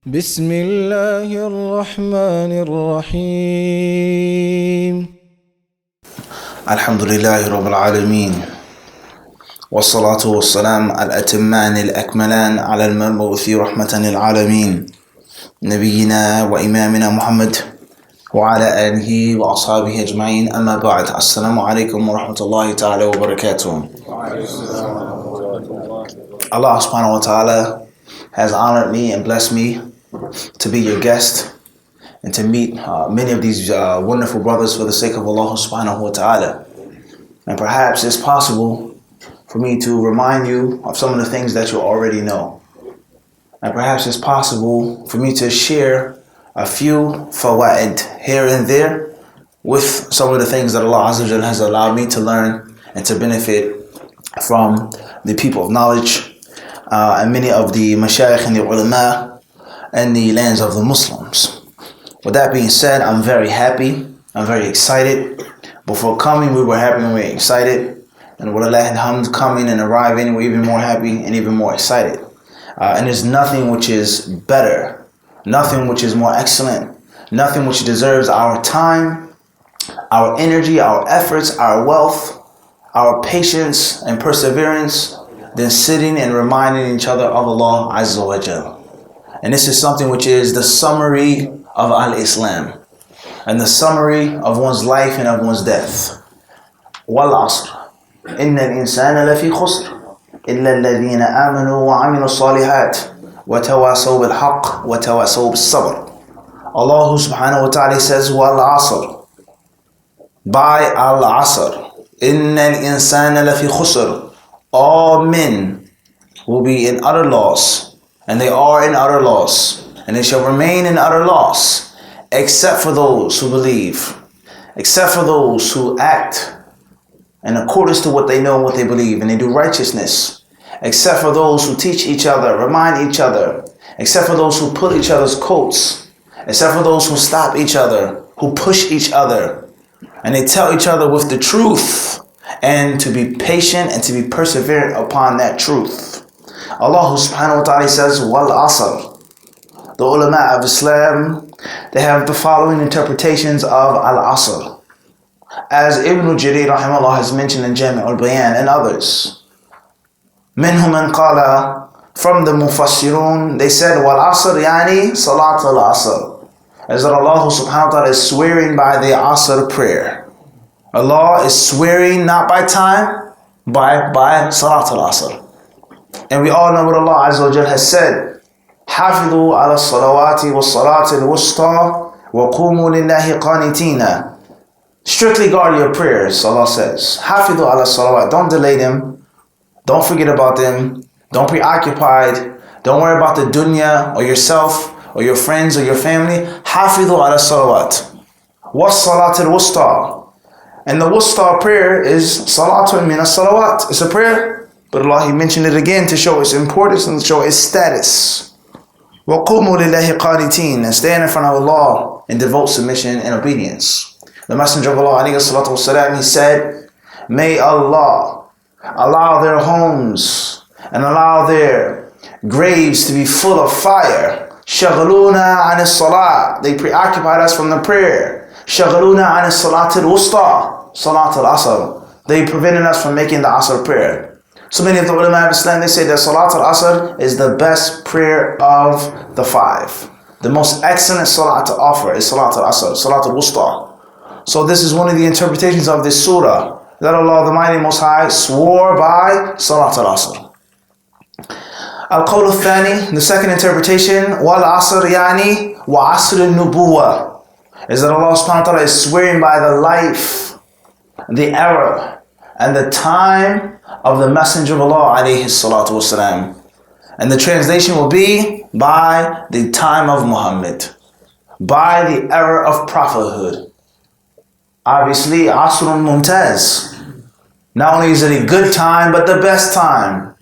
بسم الله الرحمن الرحيم الحمد لله رب العالمين والصلاة والسلام الأتمان الأكملان على المبعوث رحمة للعالمين نبينا وإمامنا محمد وعلى آله وأصحابه أجمعين أما بعد السلام عليكم ورحمة الله تعالى وبركاته. Allah subhanahu wa ta'ala has honored me and blessed me to be your guest and to meet many of these wonderful brothers for the sake of Allah subhanahu wa ta'ala. And perhaps it's possible for me to remind you of some of the things that you already know. And perhaps it's possible for me to share a few fawaid here and there with some of the things that Allah Azza wa Jalla has allowed me to learn and to benefit from the people of knowledge and many of the mashayikh and the ulama and the lands of the Muslims. With that being said, I'm very happy. I'm very excited. Before coming, we were happy and we were excited. And with Allah alhamd, coming and arriving, we're even more happy and even more excited. And there's nothing which is better, nothing which is more excellent, nothing which deserves our time, our energy, our efforts, our wealth, our patience and perseverance than sitting and reminding each other of Allah Azza wa Jalla. And this is something which is the summary of Al-Islam and the summary of one's life and of one's death. Wal asr. Inna al-insana lafi khusr. Illa alladhina amanu wa amilu salihat. Wa tawasaw bil haqq wa tawasaw bis sabr. Allah subhanahu wa ta'ala says, Wal asr. By al-asr. Inna al-insana lafi khusr. All men will be in utter loss. And they are in utter loss, and they shall remain in utter loss, except for those who believe, except for those who act in accordance to what they know and what they believe, and they do righteousness, except for those who teach each other, remind each other, except for those who pull each other's coats, except for those who stop each other, who push each other, and they tell each other with the truth, and to be patient and to be perseverant upon that truth. Allah subhanahu wa ta'ala says, Wal asr. The ulama of Islam, they have the following interpretations of al-asr. As Ibn Jarir rahimahullah has mentioned in Jami' al-Bayan and others. Minhum man qala, from the mufassirun, they said, Wal asr yani salat al-asr. As that Allah subhanahu wa ta'ala is swearing by the asr prayer. Allah is swearing not by time, by salat al-asr. And we all know what Allah Azza wa Jalla has said. حافظوا على الصلوات والصلاة الوسطى وقوموا لله قانتين. Strictly guard your prayers, Allah says. حافظوا على الصلوات. Don't delay them. Don't forget about them. Don't be occupied. Don't worry about the dunya or yourself or your friends or your family. حافظوا على الصلوات والصلاة الوسطى. And the wusta prayer is salatun min as-salawat. It's a prayer. But Allah, He mentioned it again to show its importance and to show its status. وَقُومُوا لِلَّهِ قَانِتِينَ. And stand in front of Allah and devote submission and obedience. The Messenger of Allah, alayhi salatu wasalam, he said, May Allah allow their homes and allow their graves to be full of fire. شَغَلُونَا عَنِ الصَّلَاةِ. They preoccupied us from the prayer. شَغَلُونَا عَنِ الصَّلَاةِ الْوُسْطَى. Salat al-Asr. They prevented us from making the Asr prayer. So many of the ulama of Islam, they say that Salat al-Asr is the best prayer of the five. The most excellent salat to offer is Salat al-Asr, Salat al-Wusta. So this is one of the interpretations of this surah, that Allah the Mighty Most High swore by Salat al-Asr. Al-Qawl al-Thani, the second interpretation, Wal-Asr yani wa asr al-Nubuwa, is that Allah subhanahu wa ta'ala is swearing by the life, the era, and the time of the Messenger of Allah alayhi salatu wasalam. And the translation will be by the time of Muhammad, by the era of prophethood. Obviously, Asrun Mumtaz. Not only is it a good time, but the best time.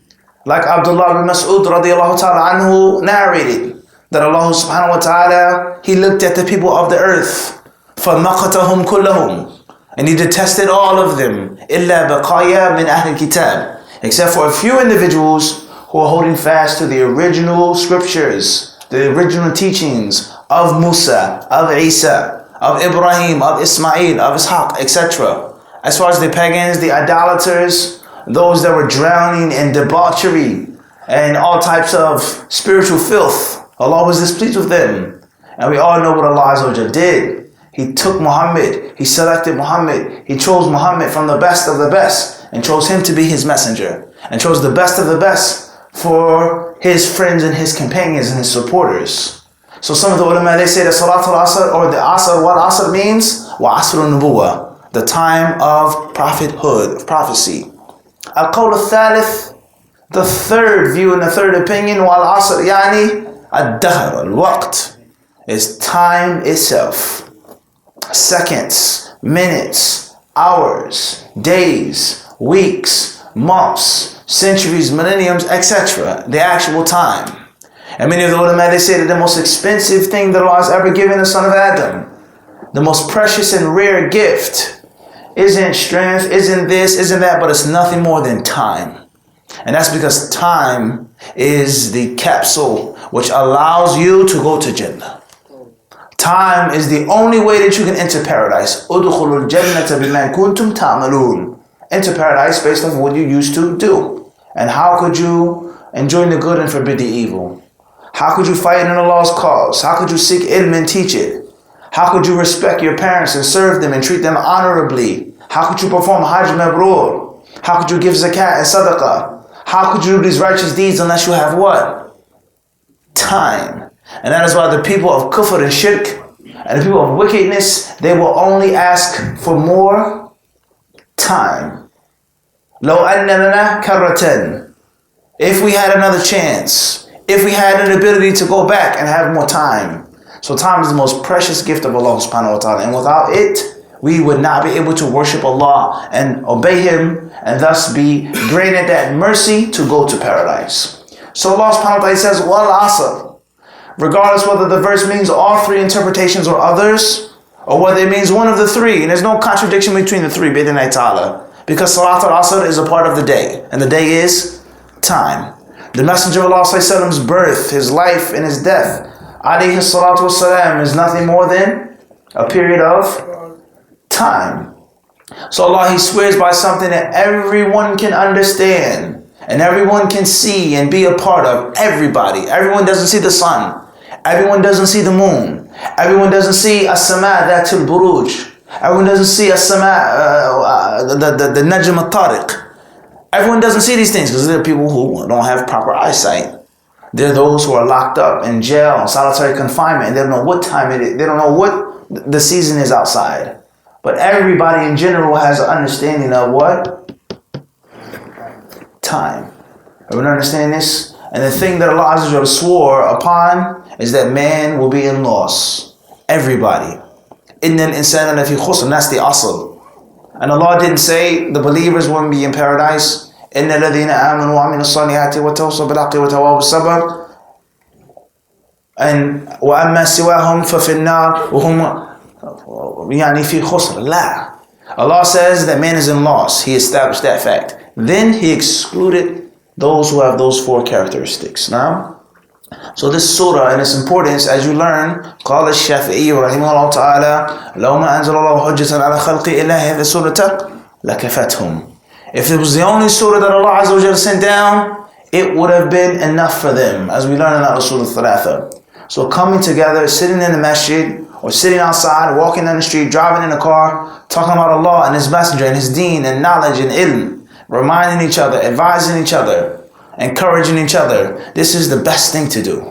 Like Abdullah bin Mas'ud radiallahu ta'ala anhu narrated that Allah subhanahu wa ta'ala, He looked at the people of the earth, فَمَقَتَهُمْ كُلَّهُمْ, and He detested all of them, إِلَّا بَقَايَا مِنْ أَهْلِ الْكِتَابِ, except for a few individuals who are holding fast to the original scriptures, the original teachings of Musa, of Isa, of Ibrahim, of Ismail, of Ishaq, etc. As far as the pagans, the idolaters, those that were drowning in debauchery and all types of spiritual filth, Allah was displeased with them. And we all know what Allah Azza wa Jalla did. He took Muhammad, He selected Muhammad, He chose Muhammad from the best of the best and chose him to be His messenger and chose the best of the best for His friends and His companions and His supporters. So some of the ulama, they say that Salatul Asr or the Asr, what Asr means? Wa Asrul Nubuwah, the time of prophethood, of prophecy. Al-Qawl al-Thalith, the third view and the third opinion, wal Asr yani ad-dahr, al-waqt, is time itself. Seconds, minutes, hours, days, weeks, months, centuries, millenniums, etc. The actual time. And many of the ulama, they say that the most expensive thing that Allah has ever given the son of Adam, the most precious and rare gift, isn't strength, isn't this, isn't that, but it's nothing more than time. And that's because time is the capsule which allows you to go to Jannah. Time is the only way that you can enter paradise. Udkhulul jannata biman kuntum ta'malun. Enter paradise based on what you used to do. And how could you enjoy the good and forbid the evil? How could you fight in Allah's cause? How could you seek ilm and teach it? How could you respect your parents and serve them and treat them honorably? How could you perform Hajj Mabrur? How could you give zakat and sadaqah? How could you do these righteous deeds unless you have what? Time. And that is why the people of kufr and shirk and the people of wickedness, they will only ask for more time. لو أن لنا كرة. If we had another chance, if we had an ability to go back and have more time. So time is the most precious gift of Allah subhanahu wa ta'ala. And without it, we would not be able to worship Allah and obey Him and thus be granted that mercy to go to paradise. So Allah subhanahu wa ta'ala says, wal asr. Regardless whether the verse means all three interpretations or others, or whether it means one of the three. And there's no contradiction between the three, bi'idhnillahi ta'ala. Because Salat al-Asr is a part of the day. And the day is time. The Messenger of Allah's birth, his life, and his death, alayhi salatu wasalam, is nothing more than a period of time. So Allah, He swears by something that everyone can understand and everyone can see and be a part of. Everybody. Everyone doesn't see the sun. Everyone doesn't see the moon. Everyone doesn't see as-sama dhatul buruj. Everyone doesn't see as-sama, the najm al-tariq. Everyone doesn't see these things because there are people who don't have proper eyesight. There are those who are locked up in jail in solitary confinement and they don't know what time it is. They don't know what the season is outside. But everybody in general has an understanding of what? Time. Everyone understand this? And the thing that Allah Azza wa Jalla swore upon is that man will be in loss. Everybody. Innal insana lafi khusr. That's the asl. And Allah didn't say the believers wouldn't be in paradise. Innal ladhina amanu wa aminu salihati wa tawassaw bil haqqi wa tawasaw bis sabr. And wa amma siwahum fa fin nar wa hum yani fi khusr. La. Allah says that man is in loss. He established that fact. Then He excluded those who have those four characteristics. Now, so this surah and its importance, as you learn, قال الشافعي رحمه الله تعالى لو ما أنزل الله حجة على خلق إلا هذه السورة لكفتهم. If it was the only surah that Allah Azza wa Jalla sent down, it would have been enough for them, as we learn in Al-Usul al-Thalatha. So coming together, sitting in the masjid, or sitting outside, walking down the street, driving in a car, talking about Allah and His Messenger and His deen and knowledge and ilm, reminding each other, advising each other, encouraging each other. This is the best thing to do.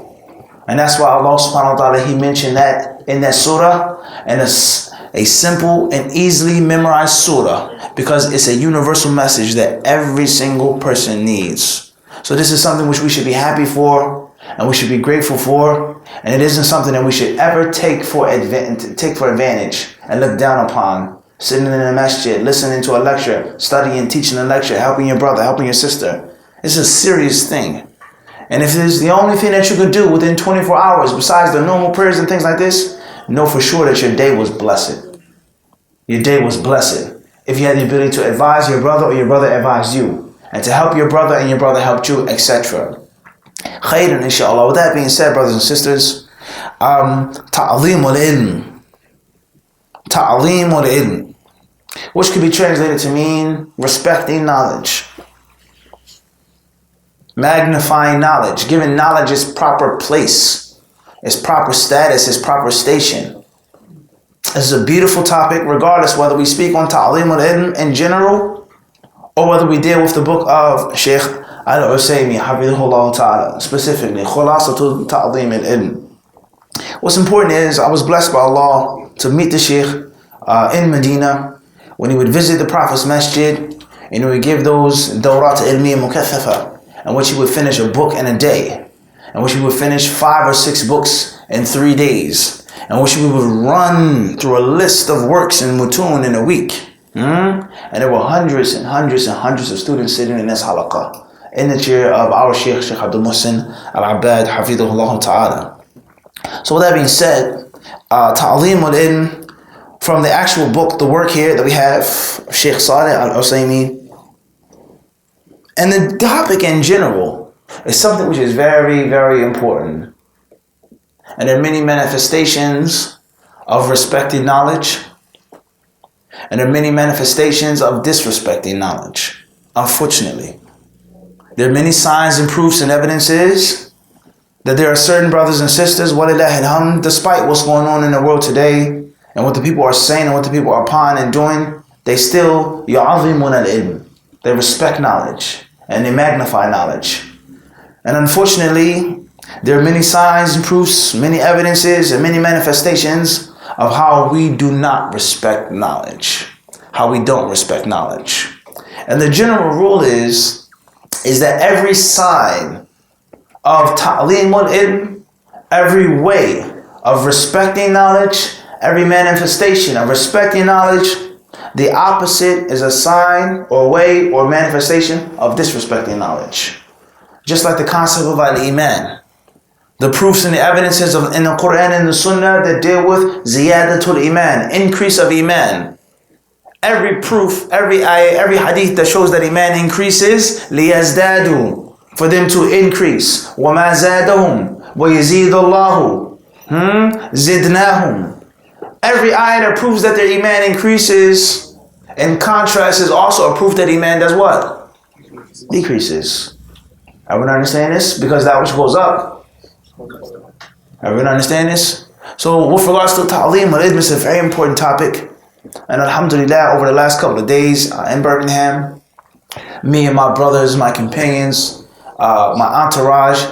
And that's why Allah subhanahu wa ta'ala, He mentioned that in that surah, and it's a simple and easily memorized surah because it's a universal message that every single person needs. So this is something which we should be happy for and we should be grateful for, and it isn't something that we should ever take for advantage and look down upon. Sitting in a masjid, listening to a lecture, studying, teaching a lecture, helping your brother, helping your sister. It's a serious thing. And if it is the only thing that you could do within 24 hours besides the normal prayers and things like this, know for sure that your day was blessed. Your day was blessed. If you had the ability to advise your brother or your brother advised you, and to help your brother and your brother helped you, etc. Khairan, inshallah. With that being said, brothers and sisters, ta'aleem al-ilm. Ta'aleem al-ilm, which could be translated to mean respecting knowledge, magnifying knowledge, giving knowledge its proper place, its proper status, its proper station. This is a beautiful topic, regardless whether we speak on ta'aleem al-ilm in general or whether we deal with the book of Sheikh Al-Usaymi, Hafidhullah Ta'ala, specifically, Khulasatul Ta'aleem al-ilm. What's important is, I was blessed by Allah to meet the Sheikh in Medina when he would visit the Prophet's masjid, and he would give those dawrat ilmiya mukathafa, in which he would finish a book in a day, in which he would finish 5 or 6 books in 3 days, in which we would run through a list of works in mutun in a week. And there were hundreds and hundreds and hundreds of students sitting in this halaqah, in the chair of our Sheikh Abdul Muhsin Al-Abbad, Hafidhullah Ta'ala. So with that being said, ta'aleem al-ilm, from the actual book, the work here that we have, Sheikh Saleh Al-Usaymi, and the topic in general is something which is very, very important. And there are many manifestations of respecting knowledge, and there are many manifestations of disrespecting knowledge, unfortunately. There are many signs and proofs and evidences that there are certain brothers and sisters, walillahi alhamd, despite what's going on in the world today, and what the people are saying and what the people are upon and doing, they still yu'azimun al-ilm. They respect knowledge and they magnify knowledge. And unfortunately, there are many signs and proofs, many evidences and many manifestations of how we do not respect knowledge, how we don't respect knowledge. And the general rule is that every sign of ta'aleem al-ilm, every way of respecting knowledge, every manifestation of respecting knowledge, the opposite is a sign or way or manifestation of disrespecting knowledge. Just like the concept of al-iman, the proofs and the evidences in the Quran and the Sunnah that deal with ziyadatul iman, increase of iman. Every proof, every ayah, every hadith that shows that iman increases, liyazdadu, for them to increase. وَمَا زَادَهُمْ وَيَزِيدُ اللَّهُ زِدْنَاهُمْ. Every ayah that proves that their iman increases, in contrast, is also a proof that iman does what? Decreases. Everyone understand this? Because that which goes up. Everyone understand this? So with regards to ta'aleem al-ilm, it's a very important topic. And alhamdulillah, over the last couple of days in Birmingham, me and my brothers, my companions, my entourage,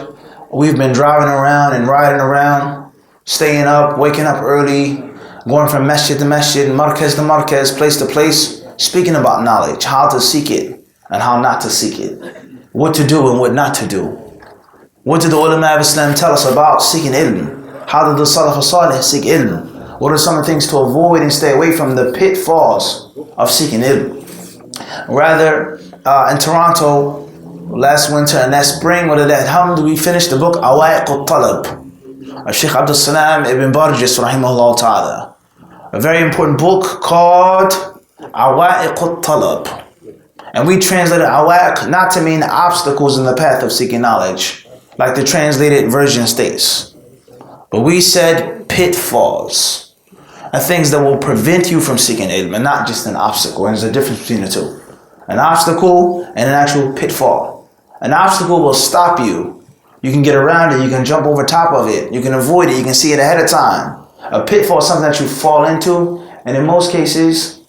we've been driving around and riding around, staying up, waking up early, going from masjid to masjid, markaz to markaz, place to place, speaking about knowledge, how to seek it and how not to seek it, what to do and what not to do. What did the ulama of Islam tell us about seeking ilm? How did the Salaf al-Salih seek ilm? What are some of the things to avoid and stay away from the pitfalls of seeking ilm? Rather, in Toronto, last winter and last spring, we finished the book Awaiq al-Talab of Sheikh Abdul Salam ibn Barjis, rahimahullah ta'ala. A very important book called Awaiq al-Talab. And we translated awaiq not to mean obstacles in the path of seeking knowledge, like the translated version states. But we said pitfalls, and things that will prevent you from seeking ilm, and not just an obstacle. And there's a difference between the two. An obstacle and an actual pitfall. An obstacle will stop you. You can get around it, you can jump over top of it, you can avoid it, you can see it ahead of time. A pitfall is something that you fall into, and in most cases,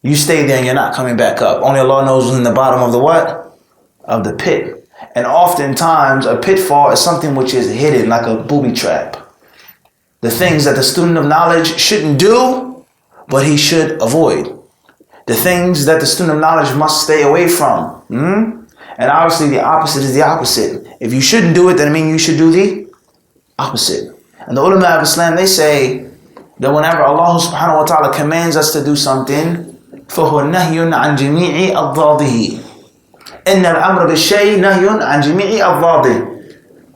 you stay there and you're not coming back up. Only Allah knows what's in the bottom of the what? Of the pit. And oftentimes, a pitfall is something which is hidden, like a booby trap. The things that the student of knowledge shouldn't do, but he should avoid. The things that the student of knowledge must stay away from. And obviously the opposite is the opposite. If you shouldn't do it, then it means you should do the opposite. And the ulama of Islam, they say that whenever Allah subhanahu wa ta'ala commands us to do something, فَهُوَ نَهْيٌ عَنْ جَمِيعِ أَضْضَادِهِ إِنَّ الْأَمْرَ بِالشَّيْءِ نَهْيٌ عَنْ جَمِيعِ أَضْضَادِهِ.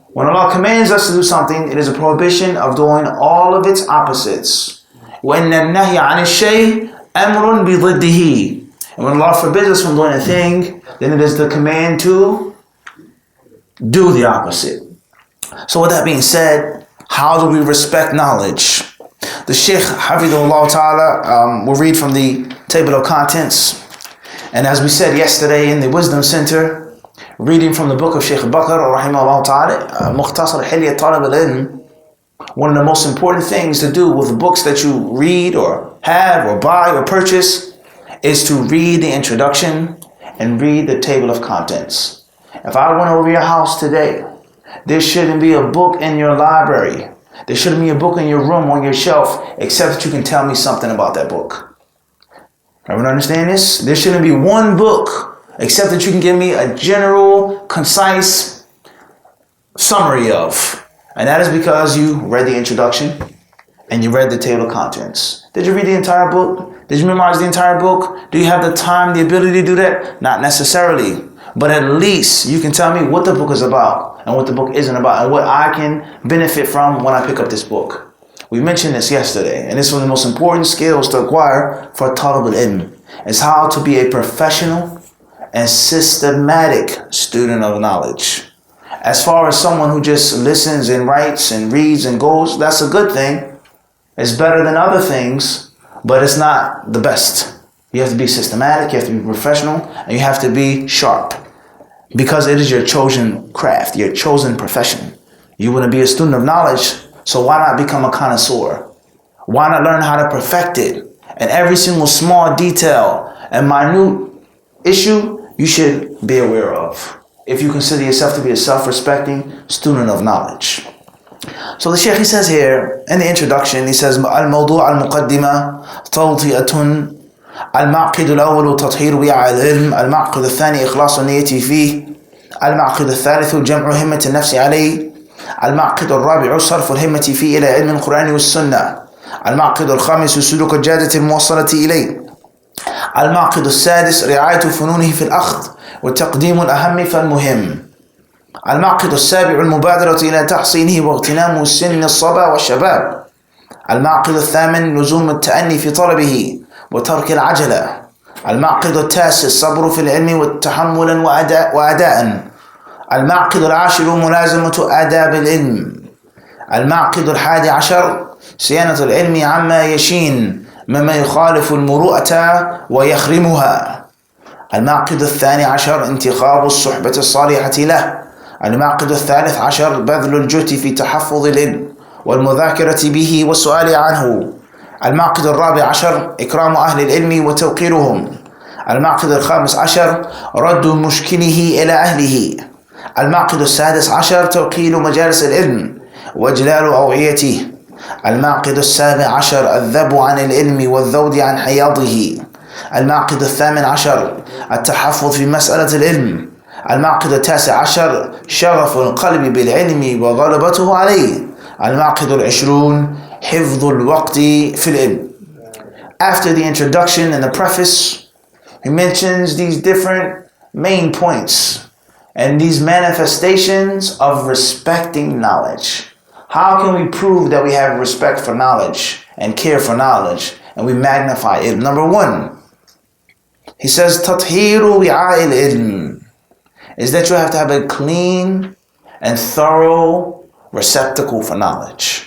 When Allah commands us to do something, it is a prohibition of doing all of its opposites. وَإِنَّ النَّهْيَ عَنِ الشَّيْءِ أَمْرٌ بِضِدِّهِ. And when Allah forbids us from doing a thing, then it is the command to do the opposite. So with that being said, how do we respect knowledge? The Sheikh, HadithDisciple Ta'ala, will read from the table of contents. And as we said yesterday in the Wisdom Center, reading from the book of Sheikh Bakr, rahimahullah ta'ala, Mukhtasar Hilyat Talib al-Ilm, one of the most important things to do with the books that you read or have or buy or purchase is to read the introduction and read the table of contents. If I went over your house today, there shouldn't be a book in your library. There shouldn't be a book in your room on your shelf except that you can tell me something about that book. Everyone understand this? There shouldn't be one book except that you can give me a general, concise summary of. And that is because you read the introduction and you read the table of contents. Did you read the entire book? Did you memorize the entire book? Do you have the time, the ability to do that? Not necessarily. But at least you can tell me what the book is about and what the book isn't about and what I can benefit from when I pick up this book. We mentioned this yesterday, and this is one of the most important skills to acquire for Talib al-Ilm, is how to be a professional and systematic student of knowledge. As far as someone who just listens and writes and reads and goes, that's a good thing. It's better than other things, but it's not the best. You have to be systematic, you have to be professional, and you have to be sharp. Because it is your chosen craft, your chosen profession. You want to be a student of knowledge, so why not become a connoisseur? Why not learn how to perfect it? And every single small detail and minute issue you should be aware of, if you consider yourself to be a self-respecting student of knowledge. So the Shaykh, he says here in the introduction, he says, Al-Mawdu' al-Muqaddima Tawti'atun المعقد الأول تطهير وعاء العلم، المعقد الثاني إخلاص النية فيه، المعقد الثالث جمع همة النفس عليه، المعقد الرابع صرف الهمة فيه إلى علم القرآن والسنة، المعقد الخامس سلوك الجادة الموصلة إليه، المعقد السادس رعاية فنونه في الأخذ وتقديم الأهم فالمهم، المعقد السابع المبادرة إلى تحصينه واغتنام سن الصبا والشباب، المعقد الثامن لزوم التأني في طلبه وترك العجلة، المعقد التاسع الصبر في العلم والتحمل وأداء، المعقد العاشر ملازمة آداب العلم، المعقد الحادي عشر صيانة العلم عما يشين مما يخالف المروءة ويخرمها، المعقد الثاني عشر انتخاب الصحبة الصالحة له، المعقد الثالث عشر بذل الجهد في تحفظ العلم والمذاكرة به والسؤال عنه، المعقد الرابع عشر إكرام أهل العلم وتوقيرهم، المعقد الخامس عشر رد مشكله إلى أهله، المعقد السادس عشر توقيل مجالس العلم وإجلال أوعيته، المعقد السابع عشر الذب عن العلم والذود عن حياضه، المعقد الثامن عشر التحفظ في مسألة العلم، المعقد التاسع عشر شغف القلب بالعلم وغلبته عليه، المعقد العشرون حفظ الوقت في العلم. After the introduction and the preface, he mentions these different main points and these manifestations of respecting knowledge. How can we prove that we have respect for knowledge and care for knowledge and we magnify it? Number one, he says, تطهير وعاء العلم, is that you have to have a clean and thorough receptacle for knowledge,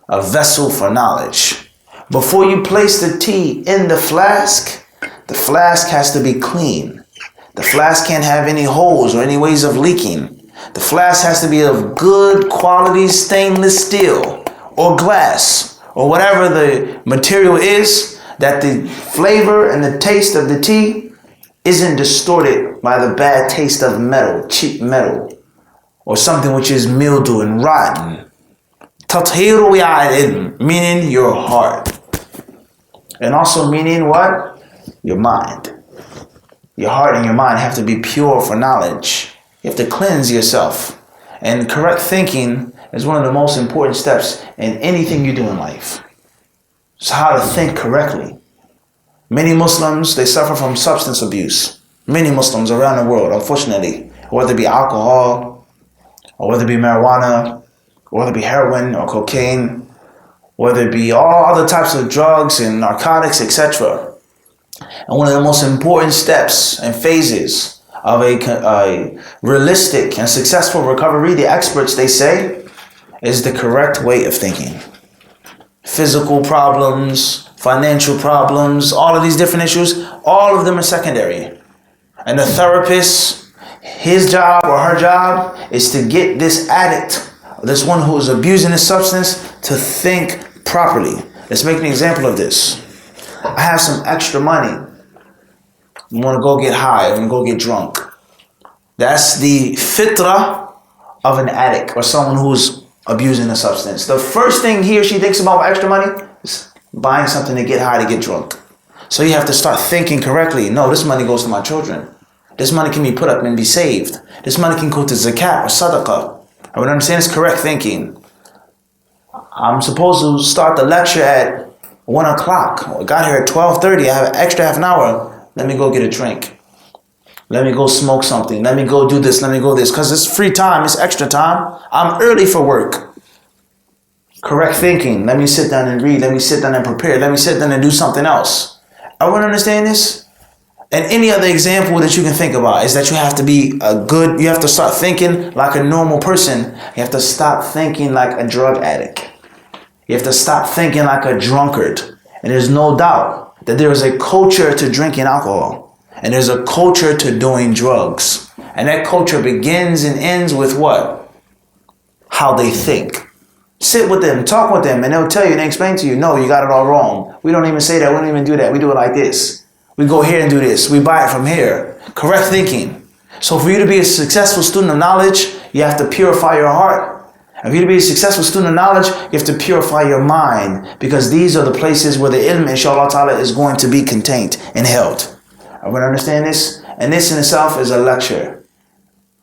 a vessel for knowledge. Before you place the tea in the flask has to be clean. The flask can't have any holes or any ways of leaking. The flask has to be of good quality stainless steel or glass or whatever the material is, that the flavor and the taste of the tea isn't distorted by the bad taste of metal, cheap metal, or something which is mildew and rotten. تطهير وعاء العلم, meaning your heart. And also meaning what? Your mind. Your heart and your mind have to be pure for knowledge. You have to cleanse yourself. And correct thinking is one of the most important steps in anything you do in life. It's how to think correctly. Many Muslims, they suffer from substance abuse. Many Muslims around the world, unfortunately, whether it be alcohol, or whether it be marijuana, or whether it be heroin or cocaine, whether it be all other types of drugs and narcotics, etc. And one of the most important steps and phases of a realistic and successful recovery, the experts, they say, is the correct way of thinking. Physical problems, financial problems, all of these different issues, all of them are secondary. And the therapist, his job or her job is to get this addict, this one who is abusing this substance, to think properly. Let's make an example of this. I have some extra money. I want to go get high. I want to go get drunk. That's the fitrah of an addict or someone who's abusing a substance. The first thing he or she thinks about with extra money is buying something to get high, to get drunk. So you have to start thinking correctly. No, this money goes to my children. This money can be put up and be saved. This money can go to zakat or sadaqah. I would understand it's correct thinking. I'm supposed to start the lecture at 1 o'clock. I got here at 12:30. I have an extra half an hour. Let me go get a drink. Let me go smoke something. Let me go do this. Let me go this. Because it's free time. It's extra time. I'm early for work. Correct thinking. Let me sit down and read. Let me sit down and prepare. Let me sit down and do something else. Everyone understand this? And any other example that you can think about is that you have to be you have to start thinking like a normal person. You have to stop thinking like a drug addict. You have to stop thinking like a drunkard. And there's no doubt that there is a culture to drinking alcohol. And there's a culture to doing drugs. And that culture begins and ends with what? How they think. Sit with them, talk with them, and they'll tell you and they explain to you, no, you got it all wrong. We don't even say that. We don't even do that. We do it like this. We go here and do this. We buy it from here. Correct thinking. So for you to be a successful student of knowledge, you have to purify your heart. And for you to be a successful student of knowledge, you have to purify your mind, because these are the places where the ilm, inshallah ta'ala, is going to be contained and held. Everyone understand this? And this in itself is a lecture.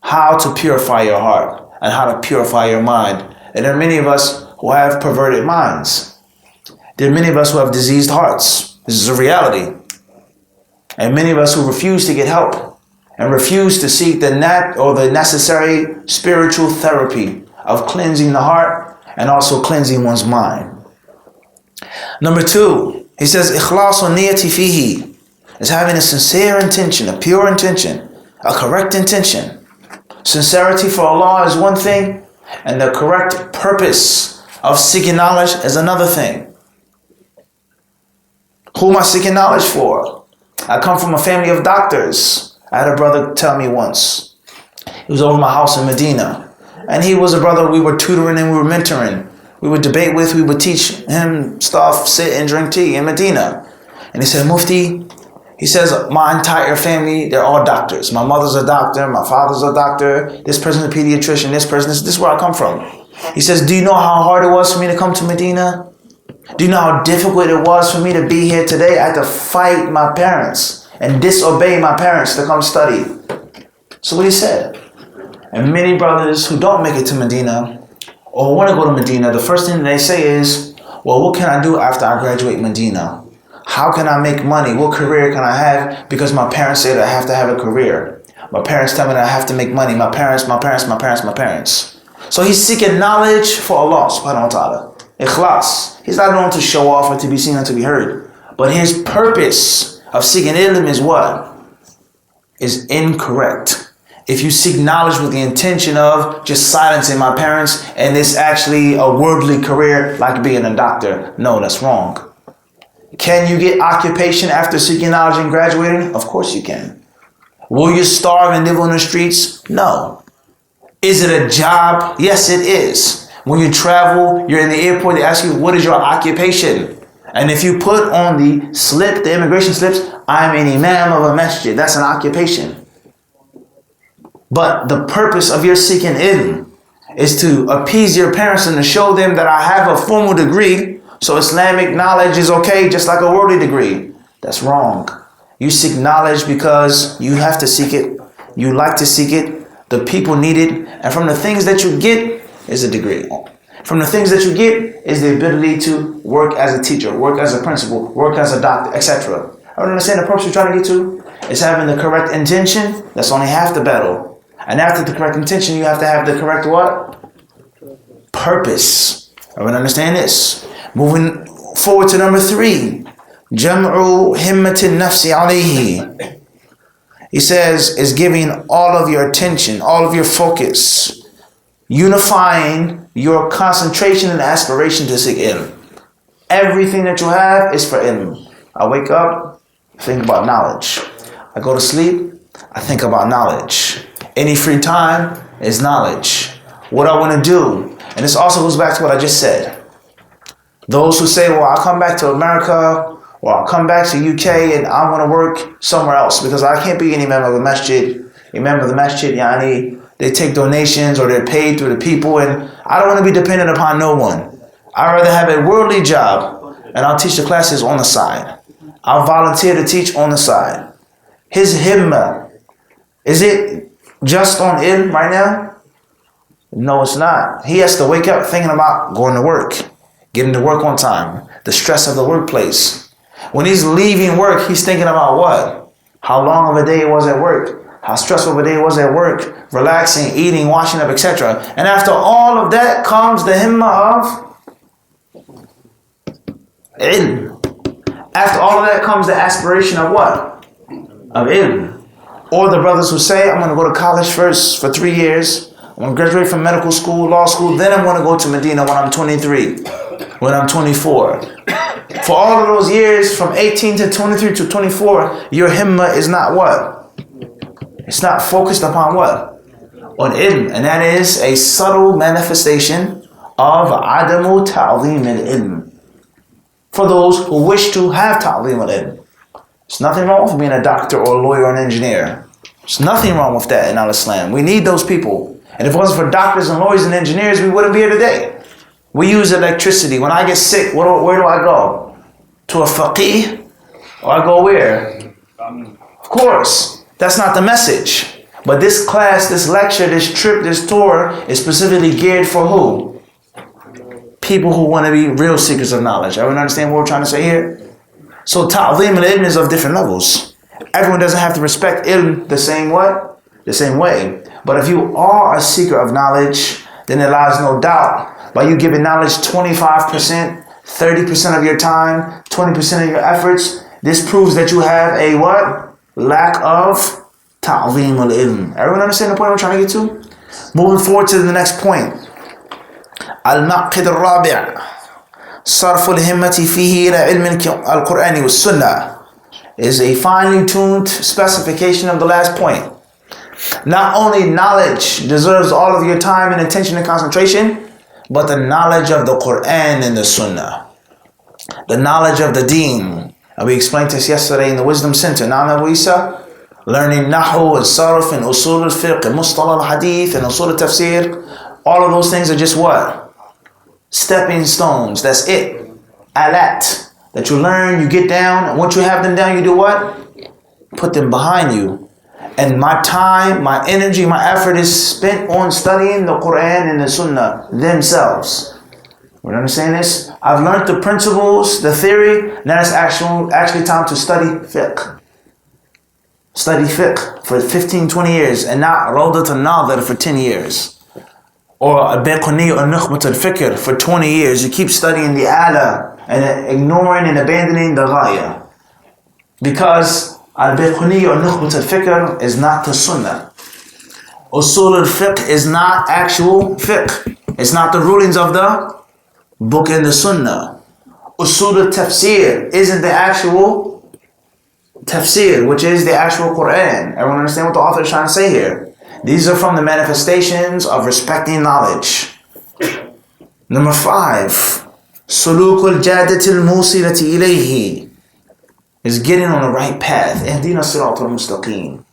How to purify your heart and how to purify your mind. And there are many of us who have perverted minds. There are many of us who have diseased hearts. This is a reality. And many of us who refuse to get help and refuse to seek the necessary spiritual therapy of cleansing the heart and also cleansing one's mind. Number 2, he says, ikhlasu niyati fihi, is having a sincere intention, a pure intention, a correct intention. Sincerity for Allah is one thing, and the correct purpose of seeking knowledge is another thing. Who am I seeking knowledge for? I come from a family of doctors. I had a brother tell me once. He was over my house in Medina. And he was a brother we were tutoring and we were mentoring. We would debate with, we would teach him stuff, sit and drink tea in Medina. And he said, Mufti, he says, my entire family, they're all doctors. My mother's a doctor, my father's a doctor, this person's a pediatrician, this is where I come from. He says, do you know how hard it was for me to come to Medina? Do you know how difficult it was for me to be here today? I had to fight my parents and disobey my parents to come study. So what he said. And many brothers who don't make it to Medina or want to go to Medina, the first thing they say is, well, what can I do after I graduate Medina? How can I make money? What career can I have? Because my parents say that I have to have a career. My parents tell me that I have to make money. My parents. So he's seeking knowledge for Allah subhanahu wa ta'ala. Ikhlas. He's not known to show off or to be seen or to be heard. But his purpose of seeking ilm is what? Is incorrect. If you seek knowledge with the intention of just silencing my parents and this actually a worldly career like being a doctor, no, that's wrong. Can you get occupation after seeking knowledge and graduating? Of course you can. Will you starve and live on the streets? No. Is it a job? Yes, it is. When you travel, you're in the airport, they ask you, what is your occupation? And if you put on the slip, the immigration slips, I'm an imam of a masjid, that's an occupation. But the purpose of your seeking ilm is to appease your parents and to show them that I have a formal degree, so Islamic knowledge is okay, just like a worldly degree. That's wrong. You seek knowledge because you have to seek it. You like to seek it. The people need it. And from the things that you get is a degree. From the things that you get is the ability to work as a teacher, work as a principal, work as a doctor, etc. I don't understand the purpose you're trying to get to. It's having the correct intention. That's only half the battle. And after the correct intention, you have to have the correct what? Purpose. Everyone understand this? Moving forward to number 3. Jam'u himmatin nafsi alayhi. He says, is giving all of your attention, all of your focus, unifying your concentration and aspiration to seek ilm. Everything that you have is for ilm. I wake up, think about knowledge. I go to sleep, I think about knowledge. Any free time is knowledge. What I want to do, and this also goes back to what I just said. Those who say, well, I'll come back to America, or I'll come back to UK and I want to work somewhere else because I can't be any member of the masjid. A member of the masjid, yani, they take donations or they're paid through the people, and I don't want to be dependent upon no one. I'd rather have a worldly job, and I'll teach the classes on the side. I'll volunteer to teach on the side. His himma, is it just on ilm right now? No, it's not. He has to wake up thinking about going to work, getting to work on time, the stress of the workplace. When he's leaving work, he's thinking about what? How long of a day it was at work, how stressful of a day it was at work, relaxing, eating, washing up, etc. And after all of that comes the himma of ilm. After all of that comes the aspiration of what? Of ilm. Or the brothers who say, I'm going to go to college first for 3 years. I'm going to graduate from medical school, law school. Then I'm going to go to Medina when I'm 23, when I'm 24. For all of those years, from 18 to 23 to 24, your himma is not what? It's not focused upon what? On ilm. And that is a subtle manifestation of adamu ta'zeem al-ilm. For those who wish to have ta'zeem al-ilm. There's nothing wrong with being a doctor or a lawyer or an engineer. There's nothing wrong with that in Al-Islam. We need those people. And if it wasn't for doctors and lawyers and engineers, we wouldn't be here today. We use electricity. When I get sick, where do I go? To a faqih? Or I go where? Of course, that's not the message. But this class, this lecture, this trip, this tour is specifically geared for who? People who want to be real seekers of knowledge. Everyone understand what we're trying to say here? So ta'zeem al-ilm is of different levels. Everyone doesn't have to respect ilm the same what? The same way. But if you are a seeker of knowledge, then there lies no doubt. By you giving knowledge 25%, 30% of your time, 20% of your efforts, this proves that you have a what? Lack of ta'zeem al-ilm. Everyone understand the point I'm trying to get to? Moving forward to the next point. Al-maqid al-rabi' صرف الهمة فيه إلى علم القرآن والسنة is a finely tuned specification of the last point. Not only knowledge deserves all of your time and attention and concentration, but the knowledge of the Quran and the Sunnah. The knowledge of the Deen. And we explained this yesterday in the Wisdom Center. Na'am Abu Isa, learning Nahu and Sarf and Usul al-Fiqh and Mustalah al-Hadith and Usul al-Tafsir. All of those things are just what? Stepping stones. That's it. Alat. That you learn, you get down, and once you have them down, you do what? Put them behind you. And my time, my energy, my effort is spent on studying the Quran and the Sunnah themselves. You understand this? I've learned the principles, the theory. Now it's actually time to study fiqh. Study fiqh for 15, 20 years and not Rawdat al-Nadhir for 10 years. Or Al-Baqani or Nukhbat al-Fikr for 20 years. You keep studying the ala and ignoring and abandoning the ghaya. Because Al-Baqani or Nukhbat al-Fikr is not the Sunnah. Usul al-Fiqh is not actual fiqh. It's not the rulings of the book and the Sunnah. Usul al-Tafsir isn't the actual Tafsir, which is the actual Quran. Everyone understand what the author is trying to say here? These are from the manifestations of respecting knowledge. Number 5, Suluk al-Jadat al-Musilati ilayhi is getting on the right path. Ihdina sirat al-mustaqim.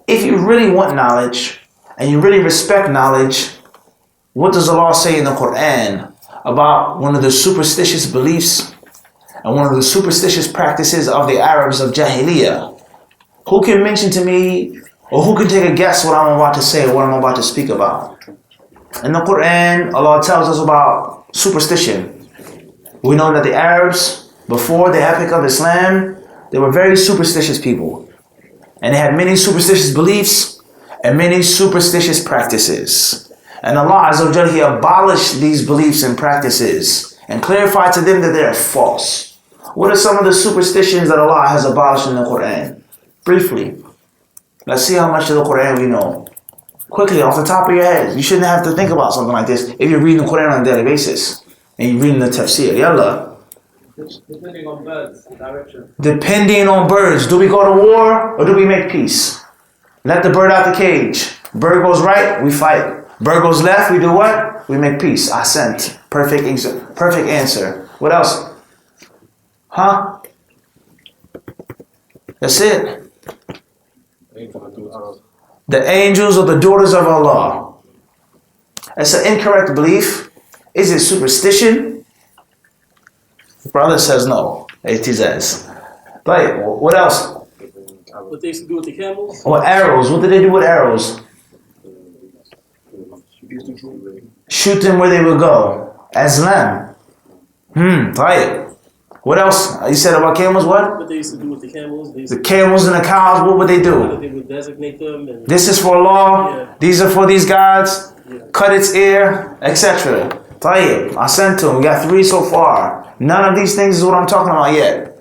If you really want knowledge and you really respect knowledge, what does Allah say in the Quran about one of the superstitious beliefs and one of the superstitious practices of the Arabs of Jahiliyyah? Who can mention to me, or who can take a guess what I'm about to say or what I'm about to speak about? In the Quran, Allah tells us about superstition. We know that the Arabs, before the epoch of Islam, they were very superstitious people. And they had many superstitious beliefs and many superstitious practices. And Allah Azza wa Jalla, He abolished these beliefs and practices and clarified to them that they are false. What are some of the superstitions that Allah has abolished in the Quran? Briefly. Let's see how much of the Quran we know. Quickly, off the top of your head. You shouldn't have to think about something like this if you're reading the Quran on a daily basis and you're reading the tafsir. Yalla. Depending on birds, direction. Depending on birds. Do we go to war or do we make peace? Let the bird out the cage. Bird goes right, we fight. Bird goes left, we do what? We make peace. Ahsant. Perfect answer. Perfect answer. What else? Huh? That's it. The angels are the daughters of Allah. That's an incorrect belief. Is it superstition? The brother says no. It is as. But what else? What they used to do with the camels? Or arrows. What did they do with arrows? Shoot them where they would go. Aslam. Right. What else? You said about camels, what? What they used to do with the camels? The camels and the cows, what would they do? They would designate them. And This is for Allah. Yeah. These are for these gods. Yeah. Cut its ear, etc. Tayyib. I sent to him. We got 3 so far. None of these things is what I'm talking about yet.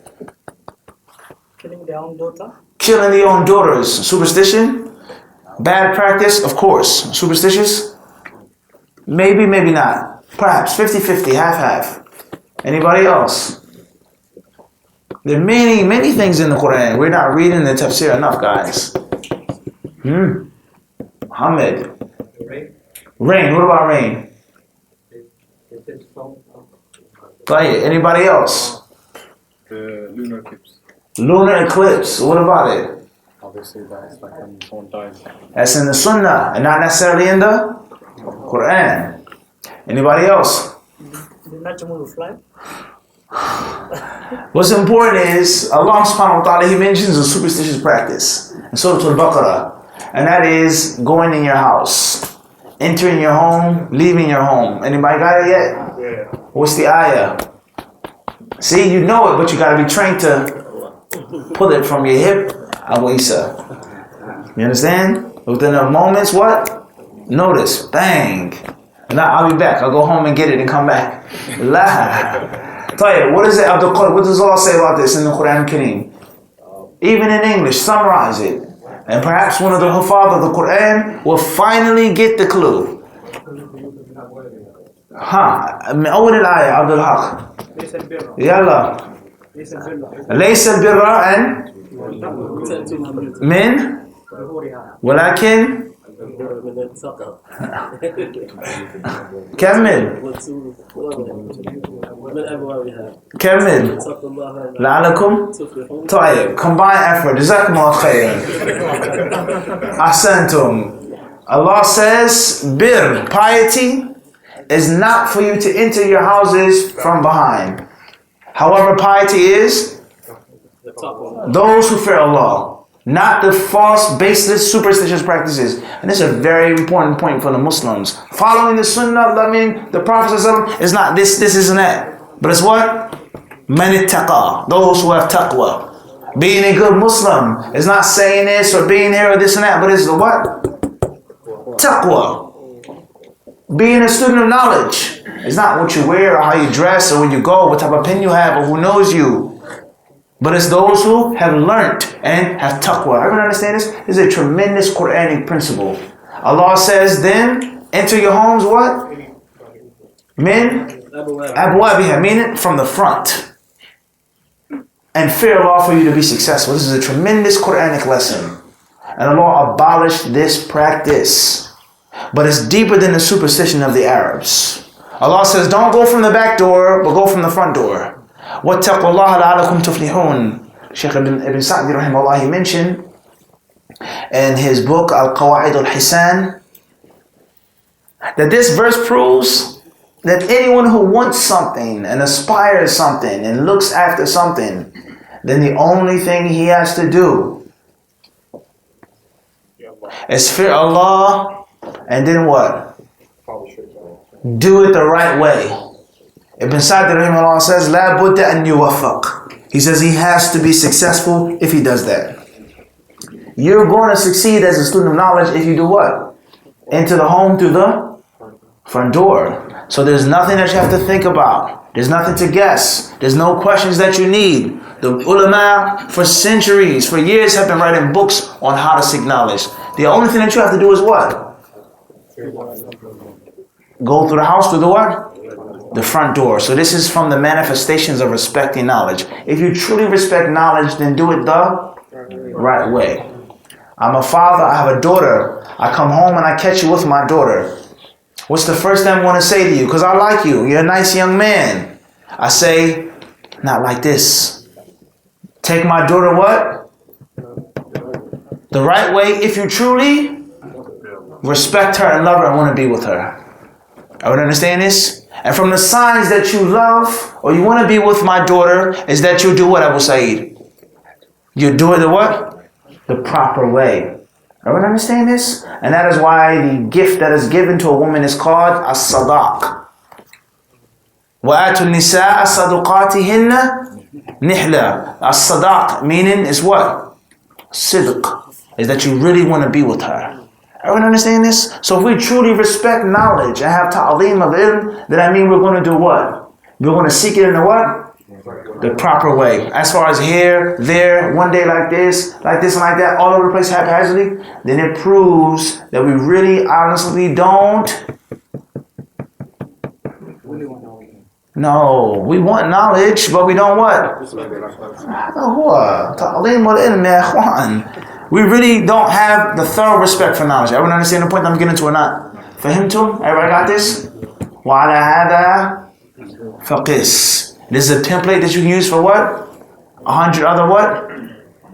Killing their own daughter? Killing their own daughters. Superstition? Bad practice? Of course. Superstitious? Maybe, maybe not. Perhaps 50-50, half-half. Anybody else? There are many, many things in the Quran. We're not reading the tafsir enough, guys. Muhammad. Rain. What about rain? Anybody else? The lunar eclipse. Lunar eclipse. What about it? Obviously, that's like when someone dies. That's in the Sunnah and not necessarily in the Quran. Anybody else? The Najm will fly? What's important is Allah subhanahu wa ta'ala, He mentions a superstitious practice in Surah Al-Baqarah, and that is going in your house, entering your home, leaving your home. Anybody got it yet? Yeah. What's the ayah? See, you know it, but you got to be trained to pull it from your hip. Abu Isa. You understand? Within a moment's what? Notice. Bang. And I'll be back. I'll go home and get it and come back. La. Tayyip, what is it, Abdul Qadir? What does Allah say about this in the Quran Kareem? Even in English, summarize it. And perhaps one of the Hufad of the Quran will finally get the clue. من أول الآية عبد الحق. يلا. ليس البر أن من ولكن كمل كمل لعلكم طيب combine effort جزاكم الله خير أحسنتم. Allah says piety is not for you to enter your houses from behind. However, piety is those who fear Allah, not the false, baseless, superstitious practices. And this is a very important point for the Muslims. Following the Sunnah, loving the Prophet is not this isn't that. But it's what? Man ittaqa, those who have taqwa. Being a good Muslim is not saying this or being here or this and that, but it's the what? Taqwa. Being a student of knowledge is not what you wear or how you dress or where you go, what type of pen you have or who knows you. But it's those who have learnt and have taqwa. Everyone understand this? This is a tremendous Quranic principle. Allah says, then enter your homes what? Min abwabiha, meaning from the front. And fear Allah for you to be successful. This is a tremendous Quranic lesson. And Allah abolished this practice. But it's deeper than the superstition of the Arabs. Allah says, don't go from the back door, but go from the front door. وَاتَّقُوا اللَّهَ لَعَلَكُمْ تُفْلِحُونَ. Shaykh Ibn Sa'di rahimahullah, he mentioned in his book Al-Qawa'id Al-Hisan that this verse proves that anyone who wants something and aspires something and looks after something, then the only thing he has to do is fear Allah and then what? Do it the right way. Ibn Sa'd rahimahullah says, La budda an yuwaffaq. He says he has to be successful if he does that. You're going to succeed as a student of knowledge if you do what? Enter the home through the front door. So there's nothing that you have to think about. There's nothing to guess. There's no questions that you need. The ulama for centuries, for years have been writing books on how to seek knowledge. The only thing that you have to do is what? Go through the house through the what? The front door. So this is from the manifestations of respecting knowledge. If you truly respect knowledge, then do it the right way. I'm a father, I have a daughter. I come home and I catch you with my daughter. What's the first thing I want to say to you? Because I like you. You're a nice young man. I say, not like this. Take my daughter what? The right way. If you truly respect her and love her and want to be with her. I would understand this? And from the signs that you love or you want to be with my daughter is that you do what, Abu Sa'id? You do it the what? The proper way. Everyone understand this? And that is why the gift that is given to a woman is called as-sadaq. وَآتُوا النِّسَاءَ صَدُقَاتِهِنَّ نِحْلًا. As-sadaq meaning is what? Sidq. Is that you really want to be with her. Everyone understand this? So if we truly respect knowledge and have ta'aleem of ilm, then that means we're going to do what? We're going to seek it in the what? The proper way. As far as here, there, one day like this and like that, all over the place haphazardly, then it proves that we really honestly don't. No, we want knowledge, but we don't what? We really don't have the thorough respect for knowledge. Everyone understand the point I'm getting to or not? For him too? Everybody got this? وَعَلَى هَذَا فَقِسْ. This is a template that you can use for what? 100 other what?